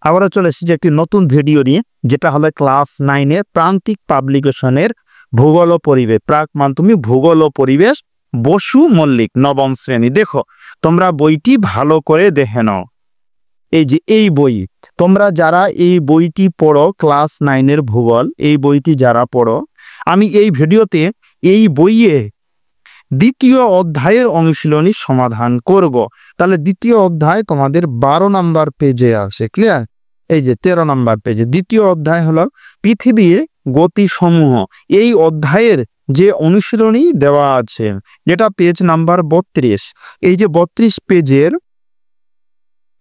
আবারও চলে এসেছি একটি নতুন ভিডিও নিয়ে, যেটা হলো ক্লাস 9 প্রান্তিক পাবলিকেশনের ভূগোল ও পরিবেশ, প্রাক মাধ্যমিক ভূগোল ও পরিবেশ, বসু মল্লিক, নবম শ্রেণী। দেখো, তোমরা বইটি ভালো করে দেখে নাও। এই যে এই বই, তোমরা যারা এই বইটি পড়ো, ক্লাস 9 ভূগোল, এই বইটি যারা পড়ো, আমি এই ভিডিওতে এই বইয়ে দ্বিতীয় অধ্যায়ের অনুশীলনী সমাধান করব। তাহলে দ্বিতীয় অধ্যায় তোমাদের 12 নম্বর পেজে আছে, ক্লিয়ার? এই যে 13 নম্বর পেজে দ্বিতীয় অধ্যায় হলো পৃথিবীর গতিসমূহ। এই অধ্যায়ের যে অনুশীলনী দেওয়া আছে, যেটা পেজ নাম্বার 32, এই যে 32 পেজের,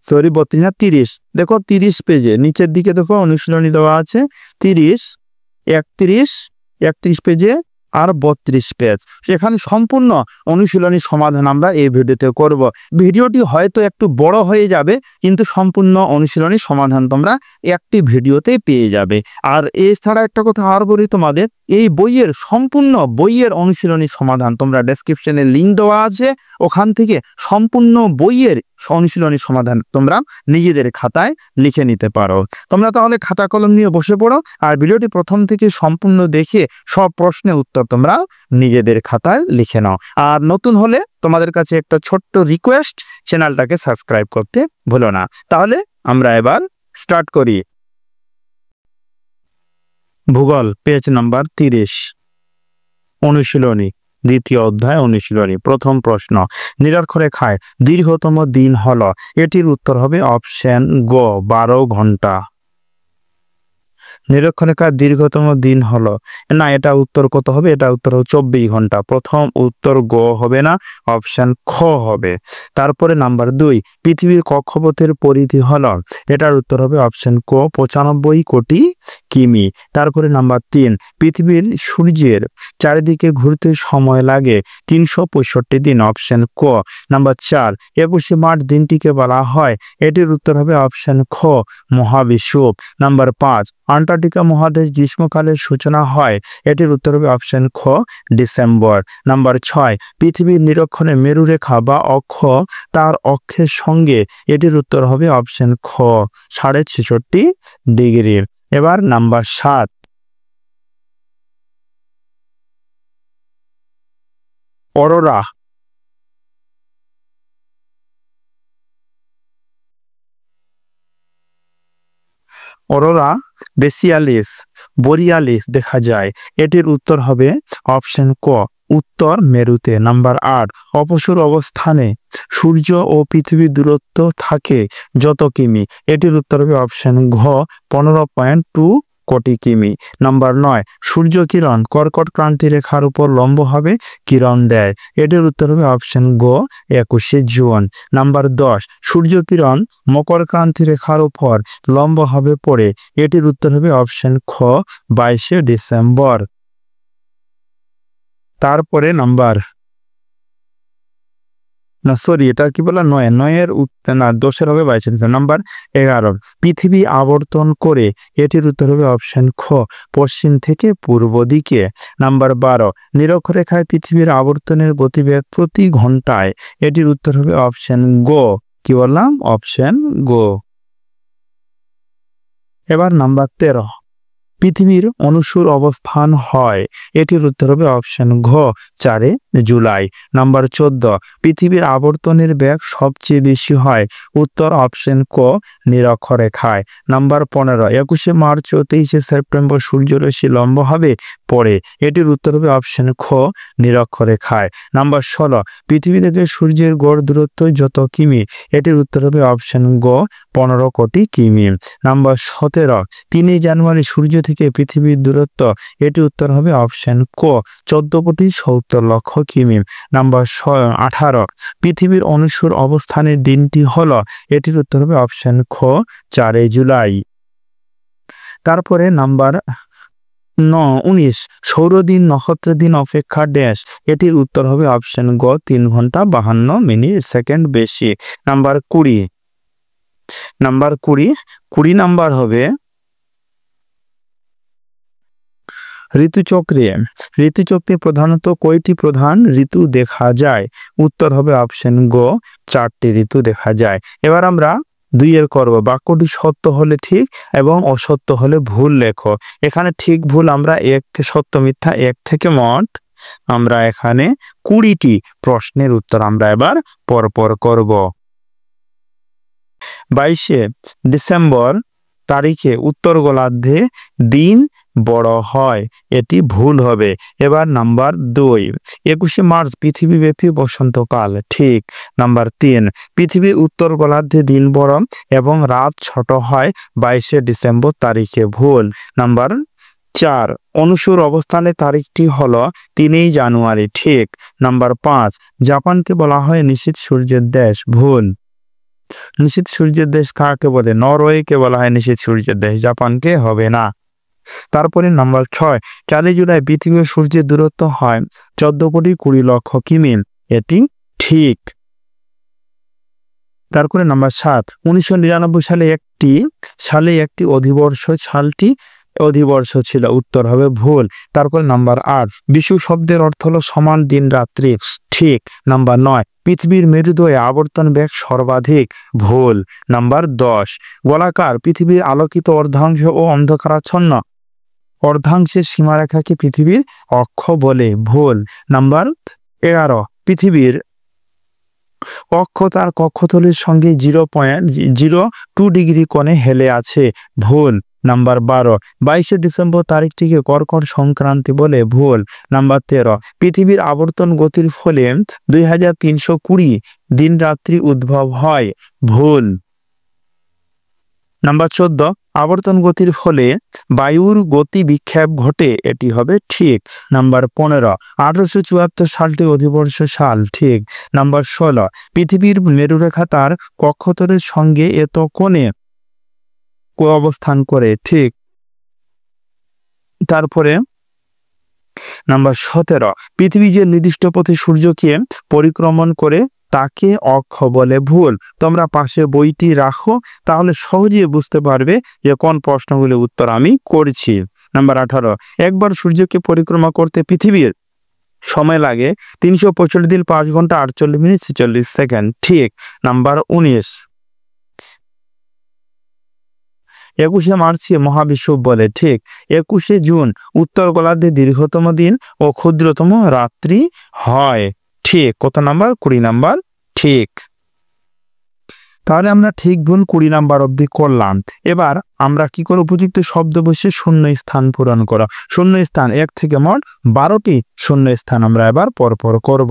সরি 32 না 30, দেখো 30 পেজে নিচের দিকে দেখো অনুশীলনী দেওয়া আছে 30, 31 পেজে আর 32 পেজ। সেখানে সম্পূর্ণ অনুশীলনী সমাধান আমরা এই ভিডিওতে করব। ভিডিওটি হয়তো একটু বড় হয়ে যাবে, কিন্তু সম্পূর্ণ অনুশীলনী সমাধান তোমরা একটি ভিডিওতে পেয়ে যাবে। আর এছাড়া একটা কথা আর বলি তোমাদের, এই বইয়ের সম্পূর্ণ বইয়ের অনুশীলনী সমাধান তোমরা ডেসক্রিপশনে লিঙ্ক দেওয়া আছে, ওখান থেকে সম্পূর্ণ বইয়ের অনুশীলনী সমাধান তোমরা নিজেদের খাতায় লিখে নিতে পারো। তোমরা তাহলে খাতা কলম নিয়ে বসে পড়ো, আর ভিডিওটি প্রথম থেকে সম্পূর্ণ দেখে সব প্রশ্নের উত্তর তোমরা নিজেদের খাতায় লিখে নাও। আর নতুন হলে তোমাদের কাছে একটা ছোট্ট রিকোয়েস্ট, চ্যানেলটাকে সাবস্ক্রাইব করতে ভুলো না। তাহলে আমরা এবার স্টার্ট করি। ভূগোল পেজ নাম্বার 30, অনুশীলনী, দ্বিতীয় অধ্যায় অনুশীলনী। প্রথম প্রশ্ন, নিরক্ষরেখায় দীর্ঘতম দিন হলো, এটির উত্তর হবে অপশন গ 12 ঘন্টা। নিরক্ষরেখার দীর্ঘতম দিন হলো, না, এটা উত্তর কত হবে? এটা উত্তর হবে 24 ঘন্টা। প্রথম উত্তর গ হবে না, অপশন খ হবে। তারপরে নাম্বার 2, পৃথিবীর কক্ষপথের পরিধি হলো, এটার উত্তর হবে অপশন ক 95 কোটি কিমি। তারপরে নাম্বার 3, পৃথিবীর সূর্যের চারিদিকে ঘুরতে সময় লাগে 365 দিন, অপশন ক। নাম্বার 4, 21শে মার্চ দিনটিকে বলা হয়, এটির উত্তর হবে অপশন খ মহাবিষুব। নাম্বার 5, আন্টার্কটিকা মহাদেশ গ্রীষ্মকালের সূচনা হয়, এটির উত্তর হবে অপশন খ ডিসেম্বর। নাম্বার 6, পৃথিবীর নিরক্ষণে মেরুরেখা বা অক্ষ তার অক্ষের সঙ্গে, এটির উত্তর হবে অপশন খ 66.5 ডিগ্রি। এবার নাম্বার 7, অরোরা বোরিয়ালিস দেখা যায়, এটির উত্তর হবে অপশন ক উত্তর মেরুতে। নাম্বার 8, অপসূর অবস্থানে সূর্য ও পৃথিবীর দূরত্ব থাকে যত কিমি, এটির উত্তর হবে অপশন ঘ 15.2 কোটি কিমি। নাম্বার 9, সূর্য কিরণ কর্কট ক্রান্তি রেখার উপর লম্বভাবে কিরণ দেয়, এটির উত্তর হবে অপশন গ 21শে জুন। নাম্বার 10, সূর্য কিরণ মকর ক্রান্তি রেখার উপর লম্বভাবে পড়ে, এটির উত্তর হবে অপশন খ 22শে ডিসেম্বর। তারপরে নাম্বার, না সরি, এটা কি বলা 9-এর না 10-এর হবে 22শে ডিসেম্বর। নাম্বার 11, পৃথিবী আবর্তন করে, এটির উত্তর হবে অপশন খ পশ্চিম থেকে পূর্ব দিকে। নাম্বার 12, নিরক্ষরেখায় পৃথিবীর আবর্তনের গতিবেগ প্রতি ঘন্টায়, এটির উত্তর হবে অপশন গ, কি বললাম, অপশন গ। এবার নাম্বার 13, পৃথিবীর অনুসূর অবস্থান হয়, এটির উত্তর হবে অপশন ঘ 4 জুলাই। নাম্বার 14, পৃথিবীর আবর্তনের বেগ সবচেয়ে বেশি হয়, উত্তর অপশন ক নিরক্ষরেখায়। নাম্বার 15, 21শে মার্চ ও 23শে সেপ্টেম্বর সূর্যরশ্মি লম্বভাবে পড়ে, এটির উত্তর হবে অপশন খ নিরক্ষরেখায়। নাম্বার 16, পৃথিবী থেকে সূর্যের গড় দূরত্ব যত কিমি, এটির উত্তর হবে অপশন গ 15 কোটি কিমি। নাম্বার 17, 3 জানুয়ারি সূর্য থেকে পৃথিবীর দূরত্ব, এটি উত্তর হবে অপশন ক 14.70 লক্ষ কিমি। নাম্বার 18, পৃথিবীর অনুসূর অবস্থানের দিনটি হলো, এটির উত্তর হবে অপশন খ 4 জুলাই। তারপরে নাম্বার 19, সৌরদিন নক্ষত্রের দিন অপেক্ষা ড্যাশ, এটির উত্তর হবে অপশন গ 3 ঘন্টা 52 মিনিট সেকেন্ড বেশি। নাম্বার 20 নাম্বার হবে ঋতুচক্রে প্রধানত কয়টি প্রধান ঋতু দেখা যায়, উত্তর হবে অপশন গ 4টি ঋতু দেখা যায়। এবার আমরা 2 করব। বাক্যটি সত্য হলে ঠিক এবং অসত্য হলে ভুল লেখো। এখানে ঠিক ভুল আমরা সত্য মিথ্যা 1 থেকে মোট আমরা এখানে 20টি প্রশ্নের উত্তর আমরা এবার পরপর করব। 22শে ডিসেম্বর তারিখে উত্তর গোলার্ধে দিন বড় হয়, এটি ভুল হবে। এবার নাম্বার 2, 21শে মার্চ পৃথিবীব্যাপী বসন্তকাল, ঠিক। নাম্বার 3, পৃথিবীর উত্তর গোলার্ধে দিন বড় এবং রাত ছোট হয় 22শে ডিসেম্বর তারিখে, ভুল। নাম্বার 4, অনুসুর অবস্থানের তারিখটি হলো 3 জানুয়ারি, ঠিক। নাম্বার 5, জাপানকে বলা হয় নিশীথ সূর্যের দেশ, ভুল। নিশীথ সূর্যের দেশ কাকে বলে? নরওয়েকে বলা হয় নিশীথ সূর্যের দেশ, জাপানকে হবে না। তারপরে নাম্বার 6, 4 জুলাই পৃথিবীর সূর্যের দূরত্ব হয় 14,20,00,000 কিমি, এটি ঠিক। তারপরে নাম্বার 7, 1999 সালে একটি অধিবর্ষ, সালটি অধিবর্ষ ছিল, উত্তর হবে ভুল। তারপরে নাম্বার 8, বিষুব শব্দের অর্থ হলো সমান দিন রাত্রি, ঠিক। নাম্বার 9, পৃথিবীর মেরুদণ্ডে আবর্তন বেগ সর্বাধিক, ভুল। নাম্বার 10, গোলাকার পৃথিবীর আলোকিত অর্ধাংশ ও অন্ধকারাচ্ছন্ন অর্ধাংশের সীমারেখাকে পৃথিবীর অক্ষ বলে, ভুল। নাম্বার 11, পৃথিবীর অক্ষ তার কক্ষতলের সঙ্গে 0.02 ডিগ্রি কোণে হেলে আছে, ভুল। নাম্বার 12, 22শে ডিসেম্বর তারিখটিকে কর্কট সংক্রান্তি বলে, ভুল। নাম্বার 13, পৃথিবীর আবর্তন গতির ফলে 2320 দিন রাত্রি উদ্ভব হয়, ভুল। নাম্বার 14, আবর্তন গতির ফলে বায়ুর গতি বিক্ষেপ ঘটে, এটি হবে ঠিক। নাম্বার 15, 1874 সালটি অধিবর্ষ সাল, ঠিক। নাম্বার 16, পৃথিবীর মেরুরেখা তার কক্ষতলের সঙ্গে এত কোণে অবস্থান করে, ঠিক। তারপরে নাম্বার 17, পৃথিবী যে নির্দিষ্ট পথে সূর্যকে পরিক্রমণ করে তাকে অক্ষ বলে, ভুল। তোমরা পাশে বইটি রাখো, তাহলে সহজেই বুঝতে পারবে যে কোন প্রশ্নগুলির উত্তর আমি করছি। নাম্বার 18, একবার সূর্যকে পরিক্রমা করতে পৃথিবীর সময় লাগে 365 দিন 5 ঘন্টা 48 মিনিট 46 সেকেন্ড, ঠিক। নাম্বার 19, 21শে মার্চকে মহাবিষুব বলে, ঠিক। 21শে জুন উত্তর গোলার্ধে দীর্ঘতম দিন ও ক্ষুদ্রতম রাত্রি হয়, ঠিক। কত নাম্বার? 20 নাম্বার, ঠিক। তাহলে আমরা ঠিক ভুল 20 নাম্বার অবধি করলাম। এবার আমরা কি করে উপযুক্ত শব্দ বসে শূন্য স্থান পূরণ করা। শূন্য স্থান 1 থেকে মোট 12টি শূন্য স্থান আমরা এবার পরপর করব।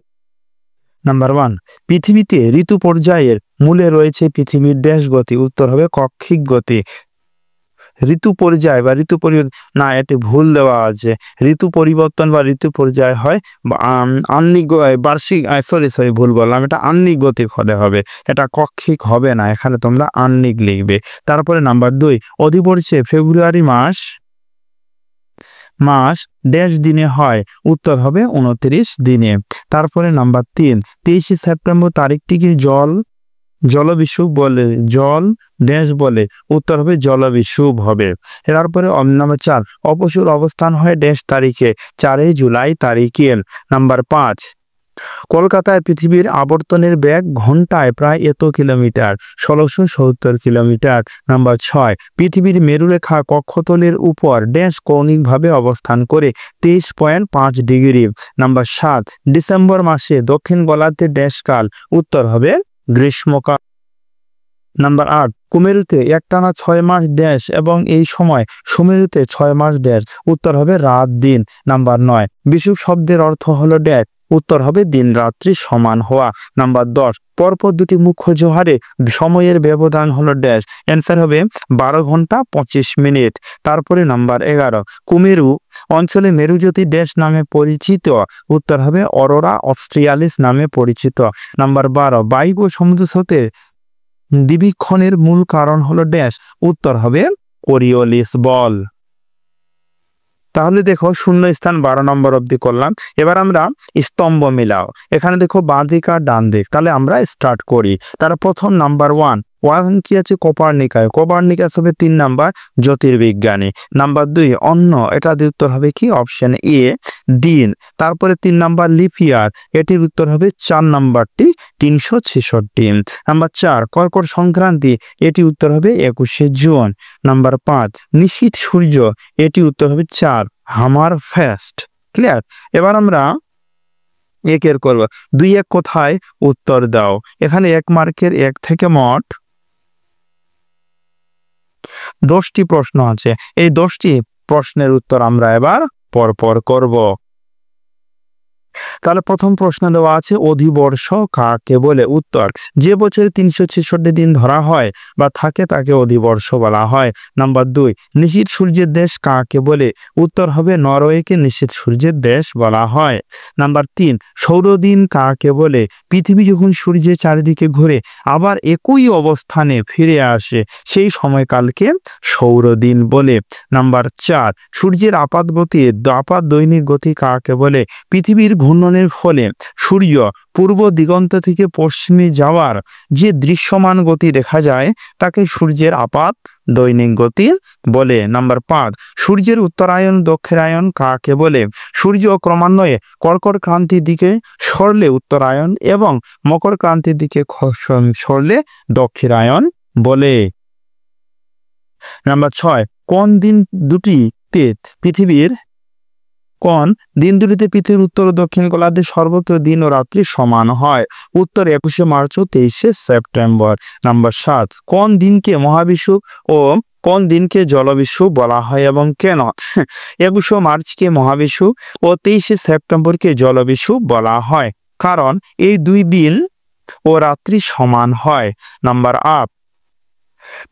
নাম্বার 1, পৃথিবীতে ঋতু পর্যায়ের মূলে রয়েছে পৃথিবীর ড্যাশ গতি, উত্তর হবে কক্ষিক গতি। ঋতু পর্যায় বা ঋতু না, এটি ভুল দেওয়া আছে। ঋতু পরিবর্তন বা ঋতু পর্যায় হয় আহ্নিক বার্ষিক, সরি ভুল বললাম, এটা আহ্নিক গতির ফলে হবে, এটা কক্ষিক হবে না, এখানে তোমরা আহ্নিক লিখবে। তারপরে নাম্বার 2, অধিবর্ষে ফেব্রুয়ারি মাস ড্যাশ দিনে হয়, উত্তর হবে 29 দিনে। তারপরে নাম্বার 3, 23শে সেপ্টেম্বর তারিখটিকে জলবিষুব বলে, জল ড্যাশ বলে, উত্তর হবে জলবিষুব হবে। তারপরে নাম্বার 4, অপসূর অবস্থান হয় ড্যাশ তারিখে, 4 জুলাই তারিখে। নাম্বার 5, কলকাতায় পৃথিবীর আবর্তনের বেগ ঘন্টায় প্রায় এত কিলোমিটার, 1670 কিলোমিটার। নাম্বার 6, পৃথিবীর মেরুরেখা কক্ষতলের উপর ড্যাশ কৌণিকভাবে অবস্থান করে 23.5 ডিগ্রি। নাম্বার 7, ডিসেম্বর মাসে দক্ষিণ গোলার্ধে ড্যাশ কাল, উত্তর হবে গ্রীষ্মকাল। নাম্বার 8, কুমেরুতে একটানা 6 মাস ড্যাশ এবং এই সময় সুমেরুতে 6 মাস ড্যাশ, উত্তর হবে রাত দিন। নাম্বার 9, বিষুব শব্দের অর্থ হলো ড্যাশ, উত্তর হবে দিন রাত্রি সমান হওয়া। নাম্বার 10, পরপর দুটি মুখ্য জোহারে সময়ের ব্যবধান হলো ড্যাশ, অ্যান্সার হবে 12 ঘন্টা 25 মিনিট। তারপরে নাম্বার 11, কুমেরু অঞ্চলে মেরুজ্যোতি ড্যাশ নামে পরিচিত, উত্তর হবে অরোরা অস্ট্রিয়ালিস নামে পরিচিত। নাম্বার 12, বায়ু ও সমুদ্র স্রোতে দিবিক্ষণের মূল কারণ হলো ড্যাশ, উত্তর হবে কোরিওলিস বল। তাহলে দেখো শূন্য স্থান 12 নম্বর অবধি করলাম। এবার আমরা স্তম্ভ মিলাও। এখানে দেখো বাঁ দিক আর ডান দিক, তাহলে আমরা স্টার্ট করি। তার প্রথম নাম্বার 1, ওয়ান কি আছে কোপার্নিকাস হবে 3 নাম্বার জ্যোতির্বিজ্ঞানী। নাম্বার 2 অন্য, এটা উত্তর হবে কি অপশন এ দিন। তারপরে 3 নাম্বার লিপিয়ার, এটির উত্তর হবে 4 নাম্বারটি 366। নাম্বার 4 কর্কট সংক্রান্তি, এটি উত্তর হবে 21শে জুন। নাম্বার 5 নিশীথ সূর্য, এটি উত্তর হবে 4 হামার ফার্স্ট। ক্লিয়ার। এবার আমরা একের করব। 2-1 কোথায় উত্তর দাও। এখানে 1 মার্কের 1 থেকে মোট 10টি প্রশ্ন আছে। এই 10টি প্রশ্নের উত্তর আমরা এবার পরপর করব। তাহলে প্রথম প্রশ্ন দেওয়া আছে অধিবর্ষ কাকে বলে। উত্তর যে বছরে 366 দিন ধরা হয় বা থাকে তাকে অধিবর্ষ বলা হয়। নাম্বার 2 নিশীথ সূর্যের দেশ কাকে বলে। উত্তর হবে নরওয়েকে নিশীথ সূর্যের দেশ বলা হয়। নাম্বার 3 সৌরদিন কাকে বলে। পৃথিবী যখন সূর্যের চারিদিকে ঘুরে আবার একই অবস্থানে ফিরে আসে সেই সময়কালকে সৌরদিন বলে। নাম্বার 4 সূর্যের আপাত দৈনিক গতি কাকে বলে। পৃথিবীর ঘূর্ণনের ফলে সূর্য পূর্ব দিগন্ত থেকে পশ্চিমে যাওয়ার যে দৃশ্যমান গতি দেখা যায় তাকে সূর্যের আপাত দৈনিক গতি বলে। নাম্বার 5 সূর্যের উত্তরায়ণ দক্ষিণায়ন কাকে বলে। সূর্য ক্রমান্বয়ে কর্কট ক্রান্তির দিকে সরলে উত্তরায়ণ এবং মকর ক্রান্তির দিকে সরলে দক্ষিণায়ন বলে। নাম্বার 6 কোন দিন দুটিতে পৃথিবীর উত্তর ও দক্ষিণ গোলার্ধে সর্বত্র দিন ও রাত্রি সমান হয়। উত্তর 21শে মার্চ ও 23শে সেপ্টেম্বর। নাম্বার 7 কোন দিনকে মহাবিষুব ও কোন দিনকে জলবিষুব বলা হয় এবং কেন। 21শে মার্চকে মহাবিষুব ও 23শে সেপ্টেম্বরকে জলবিষুব বলা হয় কারণ এই 2 দিন ও রাত্রি সমান হয়। নাম্বার 8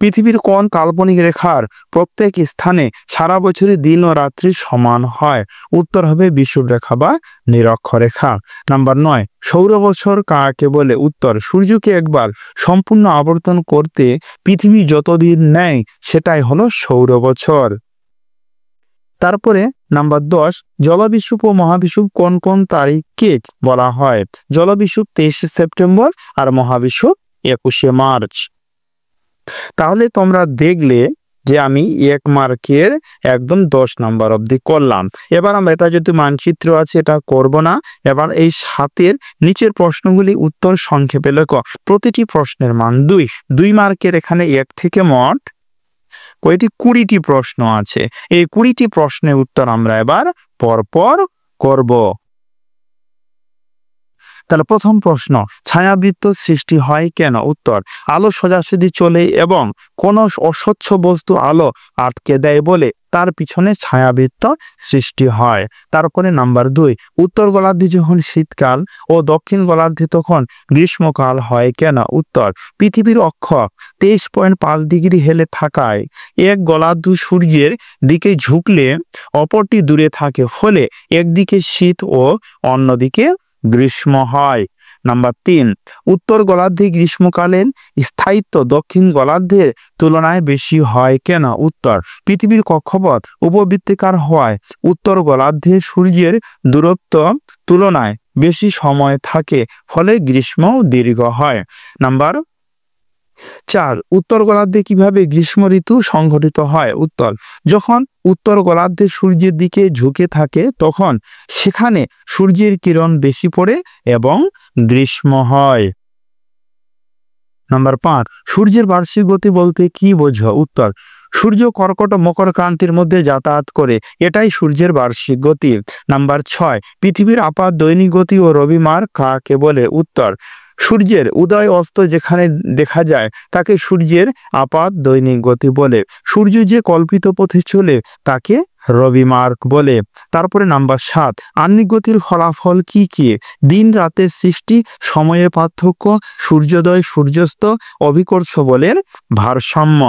পৃথিবীর কোন কাল্পনিক রেখার প্রত্যেক স্থানে সারা বছরে দিন ও রাত্রি সমান হয়। উত্তর হবে বিষুবরেখা বা নিরক্ষরেখা। নাম্বার 9 সৌর বছর কাকে বলে। উত্তর সূর্যকে একবার সম্পূর্ণ আবর্তন করতে পৃথিবী যতদিন নেয় সেটাই হলো সৌর বছর। তারপরে নাম্বার 10 জলবিষুব ও মহাবিষুব কোন কোন তারিখকে বলা হয়। জলবিষুব 23শে সেপ্টেম্বর আর মহাবিষুব 21শে মার্চ। তাহলে তোমরা দেখলে যে আমি 1 মার্কের একদম 10 নাম্বার অবধি করলাম। এবার আমরা এটা যদি মানচিত্র আছে এটা করব না। এবার এই 7-এর নিচের প্রশ্নগুলি উত্তর সংক্ষেপে লেখো। প্রতিটি প্রশ্নের মান 2 মার্কের এখানে 1 থেকে মোট কয়টি 20টি প্রশ্ন আছে। এই 20টি প্রশ্নের উত্তর আমরা এবার পরপর করব। তাহলে প্রথম প্রশ্ন ছায়াবৃত্ত সৃষ্টি হয় কেন। উত্তর আলো সোজাসুজি চলে এবং কোনো অস্বচ্ছ বস্তু আলো আটকে দেয় বলে তার পিছনে ছায়াবৃত্ত সৃষ্টি হয়। তারপরে নাম্বার 2 উত্তর গোলার্ধে যখন শীতকাল ও দক্ষিণ গোলার্ধে তখন গ্রীষ্মকাল হয় কেন। উত্তর পৃথিবীর অক্ষ 23.5 ডিগ্রি হেলে থাকায় এক গোলার্ধ সূর্যের দিকে ঝুঁকলে অপরটি দূরে থাকে ফলে একদিকে শীত ও অন্যদিকে গ্রীষ্ম হয়। নাম্বার 3 উত্তর গোলার্ধে গ্রীষ্মকালীন স্থায়িত্ব দক্ষিণ গোলার্ধের তুলনায় বেশি হয় কেন। উত্তর পৃথিবীর কক্ষপথ উপবৃত্তাকার হওয়ায় উত্তর গোলার্ধে সূর্যের দূরত্ব তুলনায় বেশি সময় থাকে ফলে গ্রীষ্মও দীর্ঘ হয়। নাম্বার 4 উত্তর গোলার্ধে কিভাবে গ্রীষ্ম ঋতু সংঘটিত হয়। উত্তর যখন উত্তর গোলার্ধে সূর্যের দিকে ঝুঁকে থাকে তখন সেখানে সূর্যের কিরণ বেশি পড়ে এবং গ্রীষ্ম হয়। নাম্বার 5 সূর্যের বার্ষিক গতি বলতে কি বোঝো। উত্তর সূর্য কর্কট ও মকর ক্রান্তির মধ্যে যাতায়াত করে, এটাই সূর্যের বার্ষিক গতি। নাম্বার 6 পৃথিবীর আপাত দৈনিক গতি ও রবিমার কাকে বলে। উত্তর সূর্যের উদয় অস্ত যেখানে দেখা যায় তাকে সূর্যের আপাত দৈনিক গতি বলে। সূর্য যে কল্পিত পথে চলে তাকে রবিমার্ক বলে। তারপরে নাম্বার 7 আহ্নিক গতির ফলাফল কি কি। দিন রাতের সৃষ্টি, সময়ের পার্থক্য, সূর্যোদয় সূর্যাস্ত, অভিকর্ষ বলের ভারসাম্য।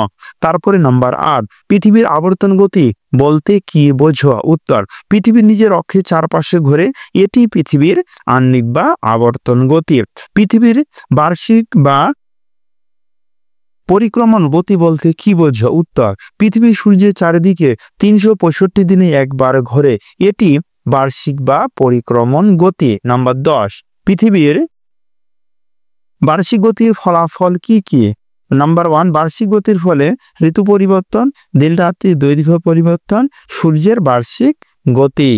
তারপরে নাম্বার 8 পৃথিবীর আবর্তন গতি বলতে কি বোঝো। উত্তর পৃথিবীর নিজের অক্ষের চারপাশে ঘুরে, এটি পৃথিবীর আহ্নিক বা আবর্তন গতি। পৃথিবীর বার্ষিক বা পরিক্রমণ গতি বলতে কি বোঝো। উত্তর পৃথিবী সূর্যের চারিদিকে 365 দিনে একবার ঘোরে, এটি বার্ষিক বা পরিক্রমণ গতি। নাম্বার 10 পৃথিবীর বার্ষিক গতির ফলাফল কি কি। নাম্বার 1 বার্ষিক গতির ফলে ঋতু পরিবর্তন, দিন রাত্রি দৈর্ঘ্য পরিবর্তন, সূর্যের বার্ষিক গতি।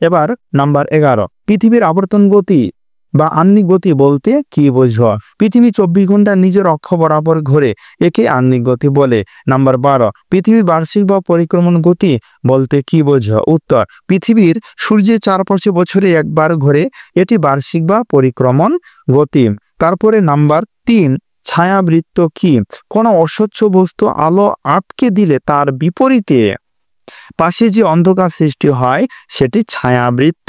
এবার নাম্বার 11 পৃথিবীর আবর্তন গতি বা আহ্নিক গতি বলতে কি বোঝো? পৃথিবী 24 ঘন্টা নিজের অক্ষ বরাবর ঘোরে, একে আহ্নিক গতি বলে। নাম্বার 12 পৃথিবীর বার্ষিক বা পরিক্রমণ গতি বলতে কি বোঝো? উত্তর পৃথিবীর সূর্যের চারপাশে বছরে একবার ঘোরে, এটি বার্ষিক বা পরিক্রমণ গতি। তারপরে নাম্বার 3 ছায়াবৃত্ত কি? কোনো অস্বচ্ছ বস্তু আলো আটকে দিলে তার বিপরীতে পাশে যে অন্ধকার সৃষ্টি হয় সেটি ছায়াবৃত্ত।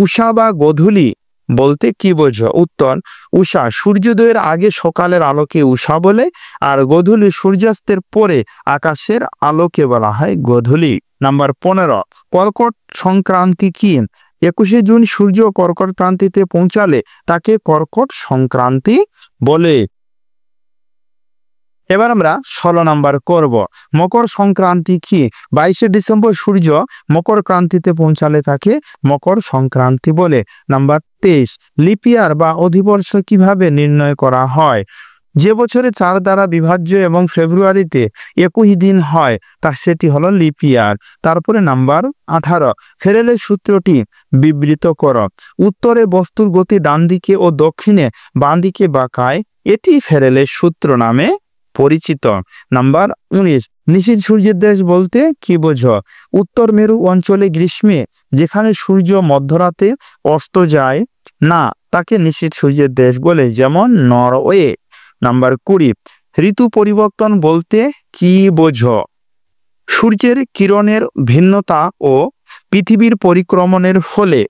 উষা বা গোধূলি বলতে কি বোঝো? উত্তর উষা সূর্যোদয়ের আগে সকালের আলোকে উষা বলে, আর গোধূলি সূর্যাস্তের পরে আকাশের আলোকে বলা হয় গোধূলি। নাম্বার 15 কর্কট সংক্রান্তি কি? 21শে জুন সূর্য কর্কট ক্রান্তিতে পৌঁছালে তাকে কর্কট সংক্রান্তি বলে। এবার আমরা 16 নাম্বার করব। মকর সংক্রান্তি কি? 22শে ডিসেম্বর সূর্য মকর ক্রান্তিতে পৌঁছালে তাকে মকর সংক্রান্তি বলে। নাম্বার 23 লিপিয়ার বা অধিবর্ষ কিভাবে নির্ণয় করা হয়? যে বছরে 4 দ্বারা বিভাজ্য এবং ফেব্রুয়ারিতে 21 দিন হয় তা সেটি হলো লিপিয়ার। তারপরে নাম্বার 18 ফেরেলের সূত্রটি বিবৃত করো। উত্তরে বস্তুর গতি ডান দিকে ও দক্ষিণে বাঁ দিকে বাঁকায়, এটি ফেরেলের সূত্র নামে পরিচিত। নাম্বার 19 নিশীথ সূর্যের দেশ বলতে কি বোঝো? উত্তর মেরু অঞ্চলে গ্রীষ্মে যেখানে সূর্য মধ্যরাতে অস্ত যায় না তাকে নিশীথ সূর্যের দেশ বলে, যেমন নরওয়ে। নাম্বার 20 ঋতু পরিবর্তন বলতে কি বোঝো? সূর্যের কিরণের ভিন্নতা ও পৃথিবীর পরিক্রমণের ফলে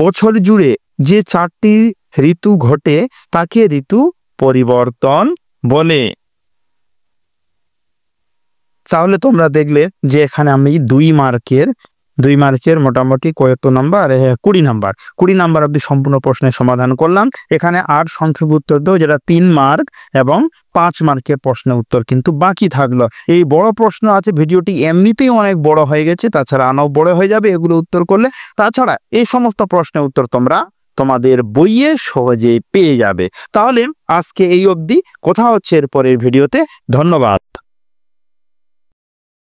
বছর জুড়ে যে 4টি ঋতু ঘটে তাকে ঋতু পরিবর্তন বলে। তাহলে তোমরা দেখলে যে এখানে আমি 2 মার্কের মোটামুটি কত নাম্বার? 20 নাম্বার অব্দি সম্পূর্ণ প্রশ্নের সমাধান করলাম। এখানে 8 সংক্ষেপ উত্তর দাও, যেটা 3 মার্ক এবং 5 মার্কের প্রশ্নের উত্তর কিন্তু বাকি থাকলো। এই বড় প্রশ্ন আছে, ভিডিওটি এমনিতেই অনেক বড় হয়ে গেছে, তাছাড়া আরও বড় হয়ে যাবে এগুলো উত্তর করলে। তাছাড়া এই সমস্ত প্রশ্নের উত্তর তোমরা তোমাদের বইয়ে সহজেই পেয়ে যাবে। তাহলে আজকে এই অবধি, কথা হচ্ছে এর পরের ভিডিওতে। ধন্যবাদ।